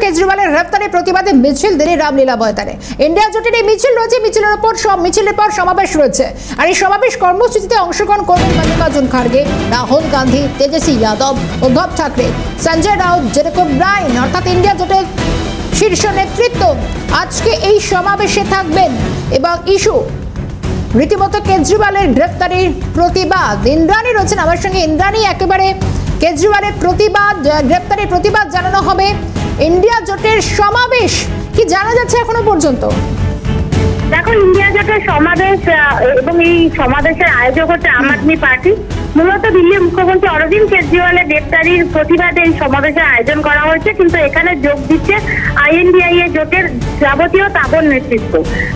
কেজরিওয়ালের গ্রেফতারের প্রতিবাদে মিছিল দিল্লি রামলীলা ময়দানে। ইন্ডিয়া জোটের এই মিছিল রয়েছে, মিছিলের পর সমাবেশ রয়েছে। আর এই সমাবেশ কর্মসূচিতে অংশগ্রহণ করবেন মল্লিকার্জুন খাড়গে, রাহুল গান্ধী, তেজস্বী যাদব, উদ্ধব ঠাকরে, সঞ্জয় রাউত, জেকব ব্রায়ান অর্থাৎ ইন্ডিয়া জোটের শীর্ষ নেতৃত্ব আজকে এই সমাবেশে থাকবেন। এবং ইস্যু রীতিমতো কেজরিওয়ালের গ্রেফতারির প্রতিবাদ। ইন্দ্রাণী রয়েছেন আমার সঙ্গে। ইন্দ্রাণী, একেবারে কেজরিওয়ালের প্রতিবাদ, গ্রেফতারির প্রতিবাদ জানানো হবে। ইন্ডিয়া জোটের সমাবেশ কি জানা যাচ্ছে এখনো পর্যন্ত? দেখো, ইন্ডিয়া জোটের সমাবেশ এবং এই সমাবেশের আয়োজক হচ্ছে আম আদমি পার্টি। মূলত দিল্লির মুখ্যমন্ত্রী অরবিন্দ কেজরিওয়ালের গ্রেফতারির প্রতিবাদে এই সমাবেশের আয়োজন করা হয়েছে, কিন্তু এখানে যোগ দিচ্ছে INDIA জোটের যাবতীয় তাবড় নেতৃত্ব।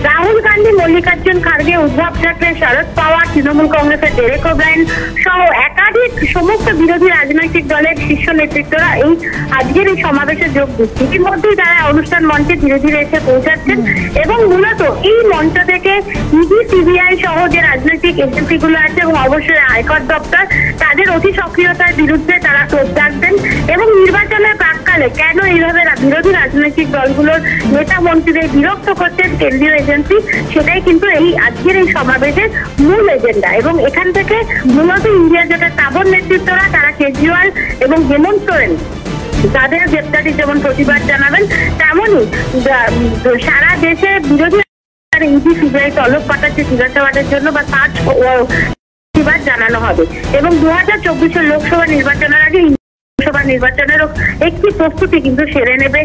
রাহুল গান্ধী, মল্লিকার্জুন খাড়গে, উদ্ধব ঠাকরে, শরদ পাওয়ার, তৃণমূল কংগ্রেসের জেকব ব্রায়ান সহ একাধিক সমস্ত বিরোধী রাজনৈতিক দলের শীর্ষ নেতৃত্বরা এই আজকের এই সমাবেশে যোগ দিচ্ছে। ইতিমধ্যেই তারা অনুষ্ঠান মঞ্চে ধীরে ধীরে এসে পৌঁছাচ্ছেন এবং মূলত এই মঞ্চ থেকে ইডি, CBI সহ যে রাজনৈতিক এজেন্সিগুলো আছে এবং অবশ্যই আয়কর দপ্তর তাদের অতি সক্রিয়তার বিরুদ্ধে তারা তোপ দাগবেন এবং নির্বাচনের প্রাককালে কেন এইভাবে বিরোধী রাজনৈতিক দলগুলোর নেতা মন্ত্রীদের বিরক্ত করছেন কেন্দ্রীয় এজেন্সি, সেটাই কিন্তু এই আজকের এই সমাবেশের মূল এজেন্ডা। এবং এখান থেকে মূলত ইন্ডিয়া জোটের তাবড় নেতৃত্বরা তারা কেজরিওয়াল এবং হেমন্ত সোরেন তাদের গ্রেপ্তারি যেমন প্রতিবাদ জানাবেন, তেমনই সারা দেশে বিরোধী ইডি, CBI তলব পাঠাচ্ছে জিজ্ঞাসাবাদের জন্য বা সার্চ প্রতিবাদ জানানো হবে। এবং 2024 লোকসভা নির্বাচনের আগে লোকসভা নির্বাচনেরও একটি প্রস্তুতি কিন্তু সেরে নেবে